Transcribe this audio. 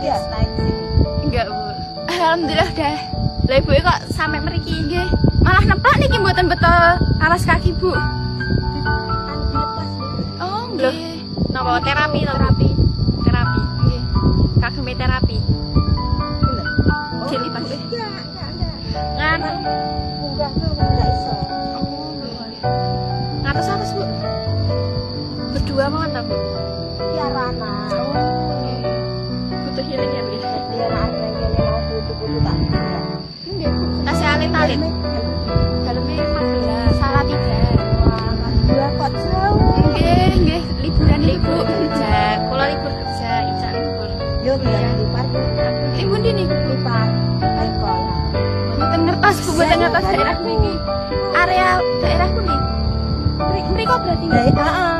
dia naik sini? Enggak, Bu. Alhamdulillah dah. Lah Ibu kok sampai mriki nggih. Malah nemplak niki mboten betul alas kaki, Bu. Anu dilepas. Oh, nggih. Napa terapi to? Terapi. Nggih. Kagem terapi. Bener. Jeli pas. Enggak. Nganu. Munggah tuh enggak iso. Oh, nggih. Ngatos atas, Bu. Berdua mawon ta, Bu? Tiarana. Oh, nggih. Butuh healing ya, Bu. Dia anak kene mau butuh-butuh tak. Nggih, Bu. Tasih alit-alit. Dalamnya 14, salah 3. Wah, dua kok jauh. Nggih, liburan Ibu kerja. Kula libur kerja, Ica libur. Yo tinggal di parkir. Ibu ndi niku? Di parkir sekolah. Mboten ngertos, Bu, mboten ngertos daerah mriki. Area daerahku nih. Mriko berarti nggih. Heeh.